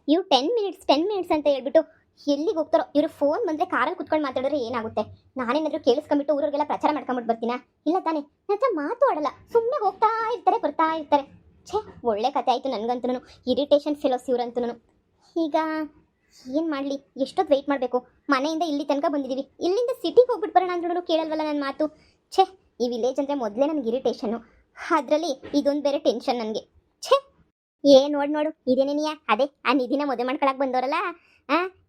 ಇವ್ರು 10 ಮಿನಿಟ್ಸ್ ಅಂತ ಹೇಳ್ಬಿಟ್ಟು ಎಲ್ಲಿಗೆ ಹೋಗ್ತಾರೋ. ಇವ್ರು ಫೋನ್ ಬಂದರೆ ಕಾರಲ್ಲಿ ಕುತ್ಕೊಂಡು ಮಾತಾಡಿದ್ರೆ ಏನಾಗುತ್ತೆ? ನಾನೇನಾದರೂ ಕೇಳಿಸ್ಕೊಂಬಿಟ್ಟು ಊರವ್ರಿಗೆಲ್ಲ ಪ್ರಚಾರ ಮಾಡ್ಕೊಂಬಿಟ್ಟು ಬರ್ತೀನಾ? ಇಲ್ಲ ತಾನೇ, ನನ್ನ ಹತ್ರ ಮಾತು ಆಡಲ್ಲ, ಸುಮ್ಮನೆ ಹೋಗ್ತಾ ಇರ್ತಾರೆ ಬರ್ತಾ ಇರ್ತಾರೆ. ಛೇ, ಒಳ್ಳೆ ಕತೆ ಆಯಿತು ನನಗಂತೂ. ಇರಿಟೇಷನ್ ಫೆಲೋಸ್ ಇವ್ರಂತೂ. ಈಗ ಏನು ಮಾಡಲಿ? ಎಷ್ಟೊತ್ತು ವೆಯ್ಟ್ ಮಾಡಬೇಕು? ಮನೆಯಿಂದ ಇಲ್ಲಿ ತನಕ ಬಂದಿದ್ದೀವಿ, ಇಲ್ಲಿಂದ ಸಿಟಿಗೆ ಹೋಗ್ಬಿಟ್ಟು ಬರೋಣ ಅಂದ್ರೂ ಕೇಳಲ್ವಲ್ಲ ನನ್ನ ಮಾತು. ಛೇ, ಈ ವಿಲೇಜ್ ಅಂದರೆ ಮೊದಲೇ ನನಗೆ ಇರಿಟೇಷನ್ನು, ಅದರಲ್ಲಿ ಇದೊಂದು ಬೇರೆ ಟೆನ್ಷನ್ ನನಗೆ. ಛೇ, ನೋಡು ಇದೇನೇನಿಯಾ? ಅದೇ ಆ ನಿಧಿನ ಮದುವೆ ಮಾಡ್ಕೊಳಕ್ಕೆ ಬಂದವರಲ್ಲ,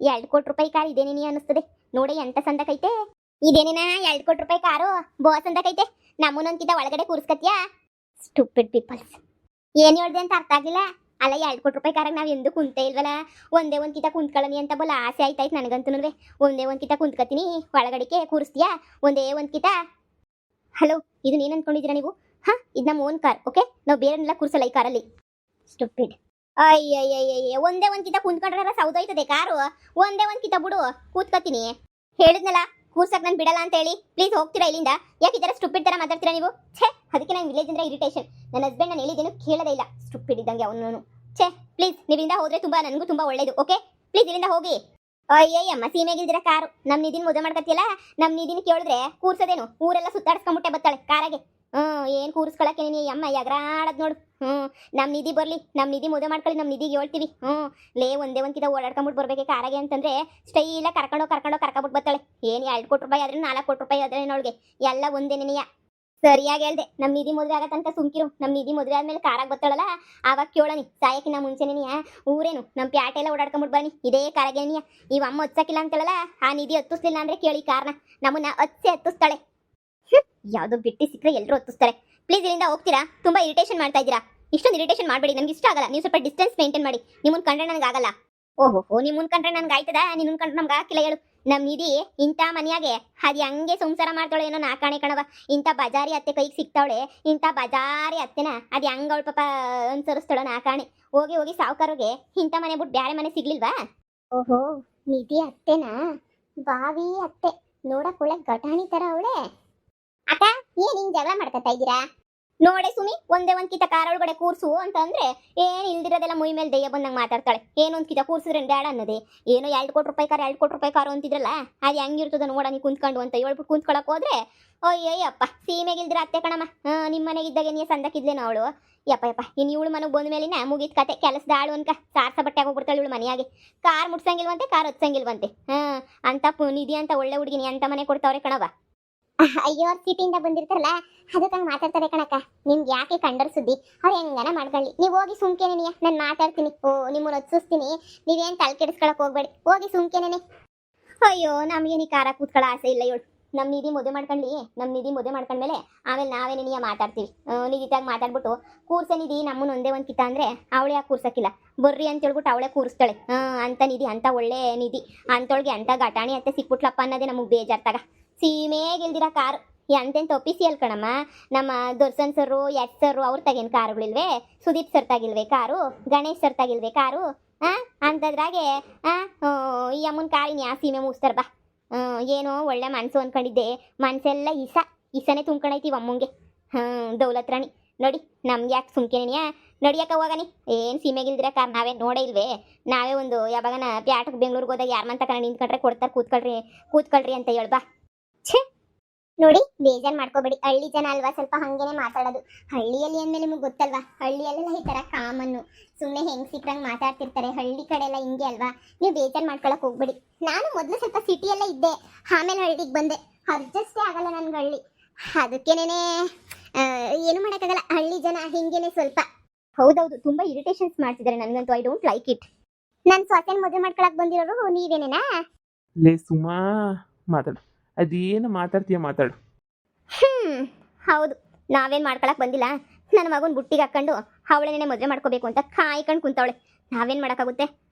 2 ಕೋಟಿ ರೂಪಾಯಿ ಕಾರ್ ಇದೇನೇನಿಯಾ ಅನ್ನಿಸ್ತದೆ ನೋಡಿ. ಎಂಟ ಸಂದಕೈತೆ ಇದೇನೇನ 2 ಕೋಟಿ ರೂಪಾಯಿ ಕಾರು ಬೋಸ್ ಅಂದಕೈತೆ. ನಮ್ಮನ್ನೊಂದ್ಕಿಂತ ಒಳಗಡೆ ಕೂರಿಸ್ಕತ್ಯಾ? Stupid people's. ಏನು ಹೇಳ್ದೆ ಅಂತ ಅರ್ಥ ಆಗಿಲ್ಲ. ಅಲ್ಲ, 2 ಕೋಟಿ ರೂಪಾಯಿ ಕಾರಾಗ ನಾವು ಎಂದು ಕುಂತೇ ಇಲ್ವಲ್ಲ. ಒಂದೇ ಒಂದು ಕಿತ ಕುಂತ್ಕೊಳ್ಳಿ ಅಂತ ಬಲ್ಲ ಆಸೆ ಆಯ್ತಾಯ್ತು ನನಗಂತೂ. ಒಂದೇ ಒಂದು ಕಿತ ಕುಂತ್ಕತೀನಿ, ಒಳಗಡೆಗೆ ಕೂರಿಸ್ತೀಯಾ ಒಂದೇ ಒಂದು ಕಿತ? ಹಲೋ, ಇದು ನೀನು ಅಂದ್ಕೊಂಡಿದ್ದೀರಾ ನೀವು? ಇದು ನಮ್ಮ ಓನ್ ಕಾರ್, ಓಕೆ? ನಾವು ಬೇರೆನೆಲ್ಲ ಕೂರಿಸಲ್ಲ ಈ ಕಾರಲ್ಲಿ. ಸ್ಟುಪಿಡ್. ಅಯ್ಯಯ್ಯಯ್ಯ, ಒಂದೇ ಒಂದು ಕಿತ ಕುಂತ್ಕೊಂಡ್ರೆ ಸೌದೋಯ್ತದೆ ಕಾರು. ಒಂದೇ ಒಂದು ಕಿತ ಬಿಡು, ಕೂತ್ಕೊತೀನಿ. ಹೇಳಿದ್ನಲ್ಲ ಕೂರ್ಸಕ್ ನಾನು ಬಿಡಲ್ಲ ಅಂತ ಹೇಳಿ. ಪ್ಲೀಸ್ ಹೋಗ್ತೀರಾ ಇಲ್ಲಿಂದ? ಯಾಕೆ ಈ ಥರ ಸ್ಟುಪಿಡ್ ಥರ ಮಾತಾಡ್ತೀರಾ ನೀವು? ಛೇ, ಅದಕ್ಕೆ ನಾನು ವಿಲೇಜ್ ಅಂದ್ರೆ ಇರಿಟೇಷನ್. ನನ್ನ ಹಸ್ಬೆಂಡ್ ನಾನು ಹೇಳಿದ್ದೇನು ಕೇಳೋದೇ ಇಲ್ಲ, ಸ್ಟುಪಿಡ್ ಇದ್ದಂಗೆ ಅವನು. ಛೇ, ಪ್ಲೀಸ್ ನೀವಿಂದ ಹೋದ್ರೆ ನನಗೂ ತುಂಬಾ ಒಳ್ಳೇದು, ಓಕೆ? ಪ್ಲೀಸ್ ಇಲ್ಲಿಂದ ಹೋಗಿ. ಅಯ್ಯಯ್ಯಮ್ಮ, ಸೀಮೆಗಿಲ್ದಿರ ಕಾರು. ನಮ್ಮ ನಿಧಿನ ಮದುವೆ ಮಾಡ್ಕತ್ತಿಯಲ್ಲ, ನಮ್ಮ ನಿಧಿನ ಕೇಳಿದ್ರೆ ಕೂರ್ಸೋದೇನು? ಊರೆಲ್ಲ ಸುತ್ತಾಡಿಸ್ಕೊಂಬಿಟ್ಟೆ ಬರ್ತಾಳೆ ಕಾರಾಗೆ. ಏನು ಕೂರಿಸ್ಕೊಳಕ್ಕೆ ನೀ ಅಮ್ಮ ಯಾಗ್ರಾಡದ್ ನೋಡು. ನಮ್ಮ ನಿಧಿ ಬರಲಿ, ನಮ್ಮ ನಿಧಿ ಮದುವೆ ಮಾಡ್ಕೊಳ್ಳಿ, ನಮ್ಮ ನಿಧಿಗೆ ಹೇಳ್ತೀವಿ. ಲೇ, ಒಂದೇ ಒಂದು ಕಿತ ಓಡಾಡ್ಕೊಂಬಿಟ್ಟು ಬರ್ಬೇಕು ಕಾರಾಗೆ ಅಂತಂದ್ರೆ ಸ್ಟೈಲಾಗಿ ಕರ್ಕೊಂಡೋಗಿ ಬರ್ತಾಳೆ. ಏನು 2 ಕೋಟಿ ರೂಪಾಯಿ ಆದ್ರೆ 4 ಕೋಟಿ ರೂಪಾಯಿ ಆದ್ರೆ ನೋಡ್ಗೆ ಎಲ್ಲ ಒಂದೇ ನೆನೆಯ. ಸರಿಯಾಗಿ ಹೇಳ್ದೆ. ನಮ್ಮ ನಿಧಿ ಮದುವೆ ಆಗೋ ತನಕ ಸುಮ್ಕಿರು. ನಮ್ಮ ನಿಧಿ ಮದುವೆ ಆದ್ಮೇಲೆ ಕಾರಾಗ ಬರ್ತಾಳಲ್ಲ, ಆವಾಗ ಕೇಳೋನಿ. ಸಾಯಕ್ಕಿನ್ನ ಮುಂಚೆನೆನಿಯ ಊರೇನು ನಮ್ಮ ಪ್ಯಾಟೆ ಎಲ್ಲ ಓಡಾಡ್ಕೊಂಬಿಟ್ಟು ಬನ್ನಿ ಇದೇ ಕಾರಾಗೇನಿಯ. ಇವ ಅಮ್ಮ ಹಚ್ಚಕ್ಕಿಲ್ಲ ಅಂತಳಲ್ಲ, ಆ ನಿಧಿ ಹತ್ತಿಸ್ಲಿಲ್ಲ ಅಂದ್ರೆ ಕೇಳಿ ಕಾರಣ, ನಮ್ಮನ್ನ ಹತ್ತಿಸ್ತಾಳೆ. ಯಾವುದೋ ಬಿಟ್ಟಿ ಸಿಕ್ಕರೆ ಎಲ್ಲರೂ ಹತ್ತಿಸ್ತಾರೆ. ಪ್ಲೀಸ್ ಇಲ್ಲಿಂದ ಹೋಗ್ತೀರಾ? ತುಂಬಾ ಇರಿಟೇಷನ್ ಮಾಡ್ತಾ ಇದ್ದೀರಾ. ಇಷ್ಟೊಂದು ಇರಿಟೇಷನ್ ಮಾಡಬೇಡಿ, ನಮ್ಗೆ ಇಷ್ಟ ಆಗಲ್ಲ. ನೀವು ಸ್ವಲ್ಪ ಡಿಸ್ಟೆನ್ಸ್ ಮೇಂಟೈನ್ ಮಾಡಿ. ನಿಮ್ಮನ್ನ ಕಂಡ್ರೆ ನನಗೆ ಆಗಲ್ಲ. ಓಹೋ, ನಿಮ್ಮನ್ನ ಕಂಡ್ರೆ ನನಗೆ ಆಯ್ತದ? ನಿನ್ನನ್ನು ಕಂಡ್ರೆ ನಮ್ಗೆ ಹಾಕಿಲ್ಲ ಹೇಳು. ನಮ್ಮ ನಿಧಿ ಇಂಥ ಮನೆಯಾಗೆ ಅದು ಹಂಗೆ ಸಂಸಾರ ಮಾಡ್ತಾಳೆ ಏನೋ ನಾಕಾಣೆ ಕಣವ. ಇಂಥ ಬಜಾರಿ ಅತ್ತೆ ಕೈಗೆ ಸಿಗ್ತಾವಳೆ, ಇಂಥ ಬಜಾರಿ ಅತ್ತೆನ ಅದು ಹೆಂಗೆ ಅವಳ ಪಾಪ ಅನ್ಸರಿಸ್ತಾಳೋ ನಾಕಾಣೆ. ಹೋಗಿ ಸಾವುಕಾರಿಗೆ ಇಂಥ ಮನೆ ಬಿಟ್ಟು ಬೇರೆ ಮನೆ ಸಿಗ್ಲಿಲ್ವಾ? ಓಹೋ, ನಿಧಿ ಅತ್ತೆನಾ? ಬಾವಿ ಅತ್ತೆ ನೋಡಕ್ ಒಳ್ಳೆ ಘಟಾಣಿ ತರ ಅವಳೆ. ಅಕ್ಕ, ಏನ್ ಹಿಂಗ್ ಜಗಳ ಮಾಡ್ಕೊತಾ ಇದ್ದೀರಾ? ನೋಡೆ ಸುಮಿ, ಒಂದೇ ಒಂದ್ ಕಿತ ಕಾರ್ ಒಳಗಡೆ ಕೂರ್ಸು ಅಂತ ಅಂದ್ರೆ ಏನ್ ಇಲ್ದಿರೋದೆಲ್ಲ ಮುಯ್ ಮೇಲೆ ದಯ್ಯ ಬಂದಂಗೆ ಮಾತಾಡ್ತಾಳೆ. ಏನೊಂದ್ ಕಿತ ಕೂರ್ಸಿದ್ರೆ ಬೇಡ ಅನ್ನೋದೇ. ಏನೋ 2 ಕೋಟಿ ರೂಪಾಯಿ ಕಾರ್ 2 ಕೋಟಿ ರೂಪಾಯಿ ಕಾರು ಅಂತಿದ್ರಲ್ಲ, ಅದು ಹೆಂಗಿರ್ತದ ನೋಡ ನೀ ಕುಂತ್ಕೊಂಡು ಅಂತ ಹೇಳ್ಬಿಟ್ಟು ಕುಂತ್ಕೊಳಕ್ ಹೋದ್ರೆ ಅಯ್ಯಯ್ಯಪ್ಪ, ಸೀಮೆಗಿಲ್ದಿರ ಅತ್ತೆ ಕಣಮ್ಮ. ನಿಮ್ಮ ಮನೆಗಿದ್ದಾಗ ನೀ ಸಂದಕ್ಕಿದ್ಲೇನೋ ಅವಳು. ಯಪ್ಪ ಇನ್ನು ಇವಳು ಮನೆಗೆ ಬಂದ ಮೇಲಿನ ಮುಗಿತ್ ಕತೆ. ಕೆಲಸದ ಆಳು ಅನ್ಕ ಸಾರ್ಸ ಬಟ್ಟೆ ಹೋಗ್ಬಿಡ್ತಾಳೆ ಇವಳು ಮನೆಯಾಗೆ. ಕಾರ್ ಮುಟ್ಸಂಗಿಲ್ವಂತೆ, ಕಾರ್ ಹತ್ಸಂಗಿಲ್ವಂತೆ. ಅಂತ ನಿಧಿ ಅಂತ ಒಳ್ಳೆ ಹುಡುಗಿನಿ ಅಂತ ಮನೆ ಕೊಡ್ತಾವ್ರೆ ಕಣವ. ಅಯ್ಯೋ, ಸಿಟಿಯಿಂದ ಬಂದಿರ್ತಾರಲ್ಲ ಅದಕ್ಕೆ ಮಾತಾಡ್ತಾರೆ ಕಣಕ್ಕ. ನಿಮ್ಗೆ ಯಾಕೆ ಕಂಡರ್ ಸುದ್ದಿ? ಅವ್ರು ಹೆಂಗನ ಮಾಡ್ಕೊಳ್ಳಿ, ನೀವು ಹೋಗಿ ಸುಮ್ಕೆನೇನಿಯ, ನಾನು ಮಾತಾಡ್ತೀನಿ. ನಿಮ್ಮನ್ನು ಹಚ್ಚಿಸ್ತೀನಿ, ನೀವೇನು ತಲೆ ಕೆಡಿಸ್ಕೊಳಕ್ ಹೋಗ್ಬೇಡಿ, ಹೋಗಿ ಸುಮ್ಕೆನೇನೆ. ಅಯ್ಯೋ, ನಮಗೆ ನೀ ಕಾರ ಕೂತ್ಕೊಳ್ಳೋ ಆಸೆ ಇಲ್ಲ ಇವಳು. ನಮ್ಮ ನಿಧಿ ಮದುವೆ ಮಾಡ್ಕೊಳ್ಳಿ, ನಮ್ಮ ನಿಧಿ ಮದುವೆ ಮಾಡ್ಕೊಂಡ್ಮೇಲೆ ಆಮೇಲೆ ನಾವೇನೇನಿಯ ಮಾತಾಡ್ತೀವಿ. ನಿಧಿತಾಗ ಮಾತಾಡ್ಬಿಟ್ಟು ಕೂರ್ಸೆ ನಿಧಿ ನಮ್ಮನ್ನು ಒಂದೇ ಒಂದು ಕಿತ ಅಂದ್ರೆ ಅವಳು ಯಾಕೆ ಕೂರ್ಸಕ್ಕಿಲ್ಲ? ಬರ್ರಿ ಅಂತ ಹೇಳ್ಬಿಟ್ಟು ಅವಳೇ ಕೂರಿಸ್ತಾಳೆ. ಅಂತ ನಿಧಿ ಅಂತ ಒಳ್ಳೆ ನಿಧಿ ಅಂತೊಳಗೆ ಅಂತ ಘಟಾಣಿ ಅತ್ತೆ ಸಿಕ್ಬಿಟ್ಲಪ್ಪ ಅನ್ನೋದೇ ನಮಗೆ ಬೇಜಾರ್ತಾಗ. ಸೀಮೆಗಿಲ್ದಿರ ಕಾರು ಎಂತೆಂತ ಒಪ್ಪಿಸಿಯಲ್ ಕಣಮ್ಮ. ನಮ್ಮ ದರ್ಶನ್ ಸರು, ಯಶ್ ಸರು ಅವ್ರ ತಗೇನು ಕಾರುಗಳಿಲ್ವೇ? ಸುದೀಪ್ ಸರ್ ತಾಗಿಲ್ವೇ ಕಾರು? ಗಣೇಶ್ ಸರ್ ತಾಗಿಲ್ವೇ ಕಾರು? ಅಂತದ್ರಾಗೆ ಈ ಅಮ್ಮನ ಕಾರಿನ ಯಾ ಸೀಮೆ ಮುಗಿಸ್ತಾರ ಬಾ. ಏನೋ ಒಳ್ಳೆ ಮನ್ಸು ಅನ್ಕೊಂಡಿದ್ದೆ, ಮನ್ಸೆಲ್ಲ ಇಸನೇ ತುಂಬ್ಕೊಂಡೈತಿ ಅಮ್ಮಂಗೆ. ದೌಲತ್ ರಾಣಿ ನೋಡಿ, ನಮ್ಗೆ ಯಾಕೆ ಸುಮ್ಕೆನೆಯಾ? ನಡಿಯಕ್ಕ ಹೋಗನಿ. ಏನು ಸೀಮೆಗಿಲ್ದಿರ ಕಾರ್ ನಾವೇ ನೋಡೇ ಇಲ್ವೇ? ನಾವೇ ಒಂದು ಯಾವಾಗನ ಪ್ಯಾಟಕ್ಕೆ ಬೆಂಗ್ಳೂರಿಗೆ ಹೋದಾಗ ಯಾರ ಮಂತ ಕಣ ನಿಂತ್ಕೊಂಡ್ರೆ ಕೊಡ್ತಾರೆ, ಕೂತ್ಕೊಳ್ರಿ ಅಂತ ಹೇಳ್ಬಾ. ಛೇ, ನೋಡಿ ಬೇಜಾರು ಮಾಡ್ಕೋಬೇಡಿ. ಹಳ್ಳಿ ಜನ ಅಲ್ವಾ, ಸ್ವಲ್ಪ ಹಂಗೇನೆ ಮಾತಾಡೋದು. ಹಳ್ಳಿಯಲ್ಲಿ ಅಂದಮೇಲೆ ನಿಮಗೆ ಗೊತ್ತಲ್ವಾ, ಹಳ್ಳಿಯಲ್ಲೆಲ್ಲ ಈ ಥರ ಕಾಮನ್ನು ಸುಮ್ಮನೆ ಹೆಂಗೆ ಸಿಕ್ಕಂಗೆ ಮಾತಾಡ್ತಿರ್ತಾರೆ. ಹಳ್ಳಿ ಕಡೆ ಎಲ್ಲ ಹಿಂಗೆ ಅಲ್ವಾ, ನೀವು ಬೇಜಾರು ಮಾಡ್ಕೊಳಕ್ಕೆ ಹೋಗ್ಬೇಡಿ. ನಾನು ಮೊದಲು ಸ್ವಲ್ಪ ಸಿಟಿಯೆಲ್ಲ ಇದ್ದೆ, ಆಮೇಲೆ ಹಳ್ಳಿಗೆ ಬಂದೆ. ಅಡ್ಜಸ್ಟೇ ಆಗಲ್ಲ ನನ್ಗೆ ಹಳ್ಳಿ. ಅದಕ್ಕೇನೆ ಏನು ಮಾಡೋಕ್ಕಾಗಲ್ಲ, ಹಳ್ಳಿ ಜನ ಹಿಂಗೇನೆ ಸ್ವಲ್ಪ. ಹೌದೌದು, ತುಂಬ ಇರಿಟೇಷನ್ಸ್ ಮಾಡ್ತಿದ್ದಾರೆ ನನಗಂತೂ. I don't like it. ನನ್ನ ಸೊಸೆನ ಮದುವೆ ಮಾಡ್ಕೊಳಕ್ಕೆ ಬಂದಿರೋರು ನೀವೇನೇನಾ? ಲೇ ಸುಮಾ, ಮಾತಾಡು. ಅದೇನು ಮಾತಾಡ್ತೀಯ ಮಾತಾಡು. ಹೌದು, ನಾವೇನು ಮಾಡ್ಕೊಳಕ್ಕೆ ಬಂದಿಲ್ಲ. ನನ್ನ ಮಗನ ಬುಟ್ಟಿಗೆ ಹಾಕ್ಕೊಂಡು ಅವಳೇನೇ ಮದುವೆ ಮಾಡ್ಕೋಬೇಕು ಅಂತ ಕಾಯ್ಕೊಂಡು ಕುಂತವಳೆ. ನಾವೇನು ಮಾಡೋಕ್ಕಾಗುತ್ತೆ?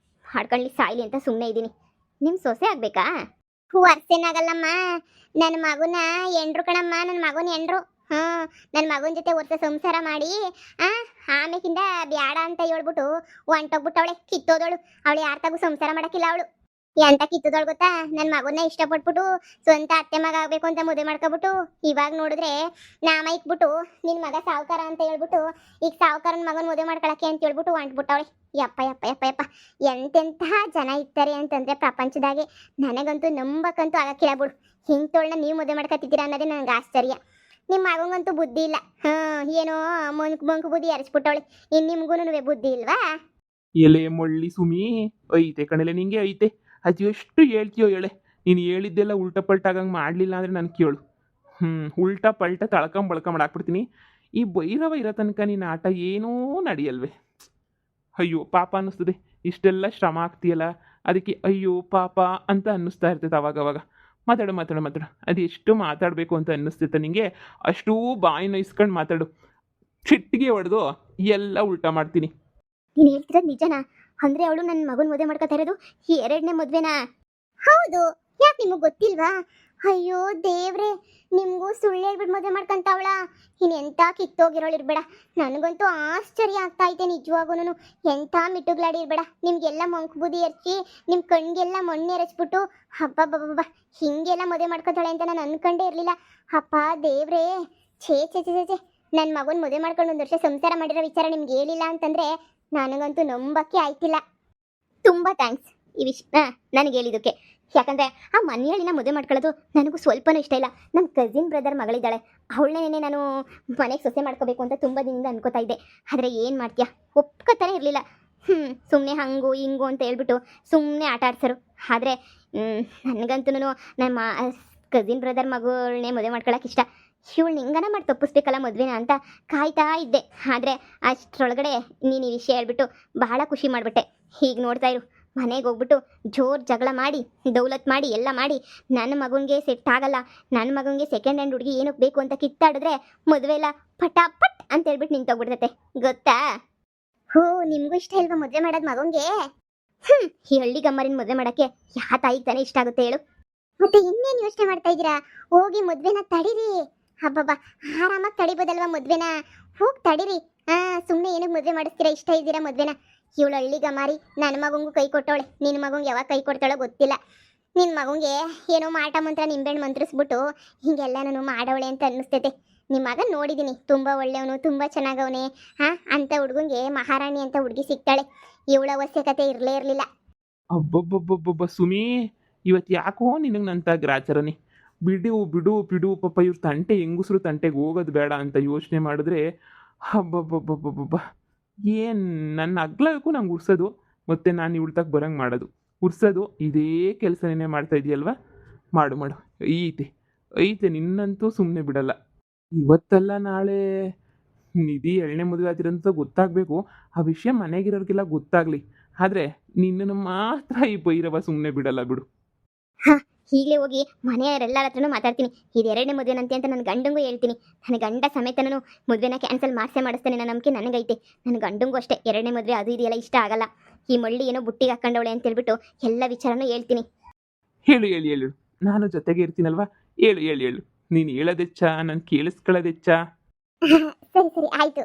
ಮಾಡ್ಕೊಳ್ಳಿ ಸಾಯ್ಲಿ ಅಂತ ಸುಮ್ಮನೆ ಇದ್ದೀನಿ. ನಿಮ್ಮ ಸೊಸೆ ಆಗಬೇಕಾ? ವರ್ಷೇನಾಗಲ್ಲಮ್ಮ, ನನ್ನ ಮಗುನ ಎಂಡ್ರು ಕಣಮ್ಮ. ನನ್ನ ಮಗನ ಎಂಡ್ರು. ನನ್ನ ಮಗನ ಜೊತೆ ವರ್ಷ ಸಂಸಾರ ಮಾಡಿ ಆಮೇಕಿಂದ ಬ್ಯಾಡ ಅಂತ ಹೇಳ್ಬಿಟ್ಟು ಹೊಂಟೋಗ್ಬಿಟ್ಟವಳೆ. ಕಿತ್ತೋದವಳು. ಅವಳು ಯಾರ ತಗು ಸಂಸಾರ ಮಾಡೋಕ್ಕಿಲ್ಲ ಅವಳು. ಎಂತ ಕಿತ್ತದವಳು ಗೊತ್ತಾ? ನನ್ನ ಮಗನ್ನ ಇಷ್ಟಪಟ್ಬಿಟ್ಟು ಸ್ವಂತ ಅತ್ತೆ ಮಗ ಆಗಬೇಕು ಅಂತ ಮದುವೆ ಮಾಡ್ಕೊಬಿಟ್ಟು ಇವಾಗ ನೋಡಿದ್ರೆ ನಾಮ ಇಕ್ಬಿಟ್ಟು ನಿನ್ನ ಮಗ ಸಾವುಕಾರ ಅಂತ ಹೇಳ್ಬಿಟ್ಟು ಈಗ ಸಾವುಕಾರನ ಮಗನ ಮದುವೆ ಮಾಡ್ಕೊಳಕ್ಕೆ ಅಂತ ಹೇಳ್ಬಿಟ್ಟು ಹೊಂಟ್ಬಿಟ್ಟವಳೆ. ಯಪ್ಪ ಯಪ್ಪ ಯಪ್ಪ ಯಪ್ಪ ಎಂತೆಂತಹ ಜನ ಇರ್ತಾರೆ ಅಂತಂದ್ರೆ ಪ್ರಪಂಚದಾಗೆ ನನಗಂತೂ ನಂಬಕ್ಕಂತೂ ಆಗಕ್ಕಿಲ್ಲ ಬಿಡು. ಹಿಂಗೆ ನೀವು ಮದುವೆ ಮಾಡ್ಕೊತಿದ್ದೀರಾ ಅನ್ನೋದೇ ನನಗೆ ಆಶ್ಚರ್ಯ. ನಿಮ್ಮ ಮಗಂಗಂತೂ ಬುದ್ಧಿ ಇಲ್ಲ. ಏನೋ ಮಂಕು ಬುದ್ಧಿ ಎರಚ್ಬಿಟ್ಟವಳೆ. ಇನ್ನು ನಿಮ್ಗೂ ಬುದ್ಧಿ ಇಲ್ವಾ? ಎಲೆ ಮೊಳ್ಳಿ ಸುಮಿ, ಐತೆ ಕಣಲೆ ನಿಂಗೆ ಐತೆ. ಅದು ಎಷ್ಟು ಹೇಳ್ತೀಯೋ ಹೇಳೆ. ನೀನು ಹೇಳಿದ್ದೆಲ್ಲ ಉಲ್ಟಾ ಪಲ್ಟಾಗಂಗೆ ಮಾಡಲಿಲ್ಲ ಅಂದರೆ ನಾನು ಕೇಳು. ಉಲ್ಟಾ ಪಲ್ಟ ತಳ್ಕೊಂಬಳ್ಕೊಂಬಾಕ್ಬಿಡ್ತೀನಿ. ಈ ಭೈರವ ಇರೋ ತನಕ ನಿನ್ನ ಆಟ ಏನೂ ನಡೆಯಲ್ವೇ. ಅಯ್ಯೋ ಪಾಪ ಅನ್ನಿಸ್ತದೆ. ಇಷ್ಟೆಲ್ಲ ಶ್ರಮ ಆಗ್ತೀಯಲ್ಲ, ಅದಕ್ಕೆ ಅಯ್ಯೋ ಪಾಪ ಅಂತ ಅನ್ನಿಸ್ತಾ ಇರ್ತೈತೆ ಅವಾಗವಾಗ. ಮಾತಾಡು. ಅದು ಎಷ್ಟು ಮಾತಾಡಬೇಕು ಅಂತ ಅನ್ನಿಸ್ತೈತೆ ನಿನಗೆ, ಅಷ್ಟೂ ಬಾಯಿ ನೋಯಿಸ್ಕೊಂಡು ಮಾತಾಡು. ಚಿಟ್ಟಿಗೆ ಹೊಡೆದು ಎಲ್ಲ ಉಲ್ಟಾ ಮಾಡ್ತೀನಿ. ನೀನು ಹೇಳ್ತಿರೋದು ನಿಜನಾ? ಅಂದ್ರೆ ಅವಳು ನನ್ನ ಮಗನ ಮದುವೆ ಮಾಡ್ಕೊತಾ ಇರೋದು ಈ 2ನೇ ಮದುವೆನಾ? ಹೌದು. ಯಾಕೆ ನಿಮಗೆ ಗೊತ್ತಿಲ್ವಾ? ಅಯ್ಯೋ ದೇವ್ರೆ, ನಿಮಗೂ ಸುಳ್ಳು ಹೇಳ್ಬಿಟ್ಟು ಮದುವೆ ಮಾಡ್ಕೊಂತಾವಳ. ಎಂಥ ಕಿತ್ತೋಗಿರೋಳು ಇರಬೇಡ. ನನಗಂತೂ ಆಶ್ಚರ್ಯ ಆಗ್ತಾ ಐತೆ ನಿಜವಾಗೂನು. ಎಂಥ ಮಿಟ್ಟುಗಳಾಡಿ ಇರಬೇಡ. ನಿಮಗೆಲ್ಲ ಮಂಕು ಬುದ್ಧಿ ಎರಚಿ ನಿಮ್ಮ ಕಣ್ಗೆಲ್ಲ ಮಣ್ಣು ಎರಚ್ಬಿಟ್ಟು ಹಬ್ಬ ಹಿಂಗೆಲ್ಲ ಮದುವೆ ಮಾಡ್ಕೊತಾಳೆ ಅಂತ ನಾನು ಅನ್ಕೊಂಡೇ ಇರಲಿಲ್ಲ. ಅಪ್ಪ ದೇವ್ರೆ, ಛೇ ಛೇ ಛೇ ಛೇ ನನ್ನ ಮಗನ ಮದುವೆ ಮಾಡ್ಕೊಂಡು 1 ವರ್ಷ ಸಂಸಾರ ಮಾಡಿರೋ ವಿಚಾರ ನಿಮ್ಗೆ ಹೇಳಿಲ್ಲ ಅಂತಂದರೆ ನನಗಂತೂ ನಂಬಕ್ಕೆ ಆಯ್ತಿಲ್ಲ. ತುಂಬ ಥ್ಯಾಂಕ್ಸ್ ಈ ನನಗೆ ಹೇಳಿದ್ದಕ್ಕೆ. ಯಾಕಂದರೆ ಆ ಮನೆಯಲ್ಲಿನ ಮದುವೆ ಮಾಡ್ಕೊಳ್ಳೋದು ನನಗೂ ಸ್ವಲ್ಪನೂ ಇಷ್ಟ ಇಲ್ಲ. ನಮ್ಮ ಕಸಿನ್ ಬ್ರದರ್ ಮಗಳಿದ್ದಾಳೆ, ಅವಳನ್ನೇ ನಾನು ಮನೆಗೆ ಸೊಸೆ ಮಾಡ್ಕೋಬೇಕು ಅಂತ ತುಂಬ ದಿನದಿಂದ ಅನ್ಕೋತಾ ಇದ್ದೆ. ಆದರೆ ಏನು ಮಾಡ್ತೀಯಾ, ಒಪ್ಕೋತಾನೆ ಇರಲಿಲ್ಲ. ಸುಮ್ಮನೆ ಹಂಗು ಹಿಂಗು ಅಂತ ಹೇಳ್ಬಿಟ್ಟು ಸುಮ್ಮನೆ ಆಟ ಆಡ್ಸರು. ಆದರೆ ನನಗಂತೂ ನಮ್ಮ ಕಸಿನ್ ಬ್ರದರ್ ಮಗಳನ್ನೇ ಮದುವೆ ಮಾಡ್ಕೊಳಕ್ಕೆ ಇಷ್ಟ. ಇವಳು ನಿಂಗನ ಮಾಡಿ ತಪ್ಪಿಸ್ಬೇಕಲ್ಲ ಮದುವೆನ ಅಂತ ಕಾಯ್ತಾ ಇದ್ದೆ. ಆದರೆ ಅಷ್ಟರೊಳಗಡೆ ನೀನು ಈ ವಿಷಯ ಹೇಳ್ಬಿಟ್ಟು ಬಹಳ ಖುಷಿ ಮಾಡಿಬಿಟ್ಟೆ. ಹೀಗೆ ನೋಡ್ತಾ ಇರು, ಮನೆಗೆ ಹೋಗ್ಬಿಟ್ಟು ಜೋರು ಜಗಳ ಮಾಡಿ ದೌಲತ್ ಮಾಡಿ ಎಲ್ಲ ಮಾಡಿ ನನ್ನ ಮಗನಿಗೆ ಸೆಟ್ ಆಗಲ್ಲ, ನನ್ನ ಮಗನಿಗೆ ಸೆಕೆಂಡ್ ಹ್ಯಾಂಡ್ ಹುಡುಗಿ ಏನಕ್ಕೆ ಬೇಕು ಅಂತ ಕಿತ್ತಾಡಿದ್ರೆ ಮದುವೆ ಎಲ್ಲ ಪಟಾಪಟ್ ಅಂತ ಹೇಳ್ಬಿಟ್ಟು ನಿಂತೋಗ್ಬಿಡ್ತೈತೆ ಗೊತ್ತಾ? ನಿಮಗೂ ಇಷ್ಟ ಇಲ್ವಾ ಮದುವೆ ಮಾಡೋದು ಮಗನಿಗೆ? ಈ ಹಳ್ಳಿ ಗಮ್ಮರಿನ ಮದುವೆ ಮಾಡೋಕ್ಕೆ ಯಾವ ತಾಯಿಗೆ ತಾನೇ ಇಷ್ಟ ಆಗುತ್ತೆ ಹೇಳು? ಮತ್ತೆ ಇನ್ನೇನು ಯೋಚನೆ ಮಾಡ್ತಾ ಇದ್ದೀರಾ? ಹೋಗಿ ಮದುವೆನ ತಡೀರಿ. ಹಬ್ಬಬ್ಬ, ಆರಾಮಾಗಿ ತಡಿಬೋದಲ್ವಾ ಮದುವೆನ? ಹೋಗಿ ತಡೀರಿ. ಸುಮ್ಮನೆ ಏನಕ್ಕೆ ಮದುವೆ ಮಾಡಿಸ್ತೀರಾ? ಇಷ್ಟ ಇದ್ದೀರಾ ಮದುವೆನ? ಇವಳು ಹಳ್ಳಿ ಗಮಾರಿ ನನ್ನ ಮಗಂಗೂ ಕೈ ಕೊಟ್ಟವಳೆ. ನಿನ್ನ ಮಗಂಗೆ ಯಾವಾಗ ಕೈ ಕೊಡ್ತಾಳೋ ಗೊತ್ತಿಲ್ಲ. ನಿನ್ನ ಮಗಂಗೆ ಏನೋ ಮಾಟ ಮಂತ್ರ ನಿಂಬೆಣ್ಣು ಮಂತ್ರಿಸ್ಬಿಟ್ಟು ಹಿಂಗೆಲ್ಲನೂ ಮಾಡವಳೆ ಅಂತ ಅನ್ನಿಸ್ತೈತೆ. ನಿಮ್ಮ ಮಗ ನೋಡಿದ್ದೀನಿ, ತುಂಬ ಒಳ್ಳೆಯವನು, ತುಂಬ ಚೆನ್ನಾಗವನೇ. ಅಂಥ ಹುಡುಗಂಗೆ ಮಹಾರಾಣಿ ಅಂತ ಹುಡುಗಿ ಸಿಗ್ತಾಳೆ. ಇವಳ ಅವಶ್ಯಕತೆ ಇರಲೇ ಇರಲಿಲ್ಲ. ಅಬ್ಬಬ್ಬಬ್ಬಬ್ಬ ಸುಮಿ, ಇವತ್ತು ಯಾಕೋ ನಿನಗೆ ನಂತ ಗ್ರಾಚಾರನಿ. ಬಿಡು ಪಾಪ. ಇವ್ರ ತಂಟೆ ಹೆಂಗಸ್ರು ತಂಟೆಗೆ ಹೋಗೋದು ಬೇಡ ಅಂತ ಯೋಚನೆ ಮಾಡಿದ್ರೆ ಹಬ್ಬಬ್ಬಬ್ಬಬ್ಬಬ್ಬ ಏನು ನನ್ನ ಅಗ್ಲಕ್ಕೂ ನಂಗೆ ಉರ್ಸೋದು, ಮತ್ತು ನಾನು ಇವಳ್ತಾಗ ಬರೋಂಗೆ ಮಾಡೋದು, ಉರ್ಸೋದು, ಇದೇ ಕೆಲಸನೇ ಮಾಡ್ತಾ ಇದೆಯಲ್ವ? ಮಾಡು ಐತೆ ನಿನ್ನಂತೂ ಸುಮ್ಮನೆ ಬಿಡಲ್ಲ. ಇವತ್ತಲ್ಲ ನಾಳೆ ನಿಧಿ 2ನೇ ಮದುವೆ ಆದಿರಂತ ಗೊತ್ತಾಗಬೇಕು. ಆ ವಿಷಯ ಮನೆಗಿರೋರಿಗೆಲ್ಲ ಗೊತ್ತಾಗಲಿ. ಆದರೆ ನಿನ್ನನ್ನು ಮಾತ್ರ ಈ ಭೈರವ ಸುಮ್ಮನೆ ಬಿಡಲ್ಲ ಬಿಡು. ಈಗಲೇ ಹೋಗಿ ಮನೆಯವರೆಲ್ಲರ ಹತ್ರನೂ ಮಾತಾಡ್ತೀನಿ. ಇದು 2ನೇ ಮದುವೆನಂತೆ ಅಂತ ನನ್ನ ಗಂಡಂಗೂ ಹೇಳ್ತೀನಿ. ನನ್ನ ಗಂಡ ಸಮೇತನೂ ಮದುವೆನ ಕ್ಯಾನ್ಸಲ್ ಮಾಡಿಸ್ತೇನೆ ನನ್ನ ನಂಬಿಕೆ ನನಗೈತೆ. ನನ್ನ ಗಂಡಂಗೂ ಅಷ್ಟೇ 2ನೇ ಮದುವೆ ಅದು ಇದೆಯಲ್ಲ ಇಷ್ಟ ಆಗಲ್ಲ. ಈ ಮಳ್ಳಿ ಏನೋ ಬುಟ್ಟಿಗೆ ಹಾಕೊಂಡವಳೆ ಅಂತ ಹೇಳ್ಬಿಟ್ಟು ಎಲ್ಲ ವಿಚಾರನೂ ಹೇಳ್ತೀನಿ. ಹೇಳು, ನಾನು ಜೊತೆಗೆ ಇರ್ತೀನಲ್ವಾ? ಹೇಳು. ನೀನು ಹೇಳೋದೆಚ್ಚ, ನಾನು ಕೇಳಿಸ್ಕೊಳ್ಳೋದೆಚ್ಚ. ಸರಿ ಆಯಿತು.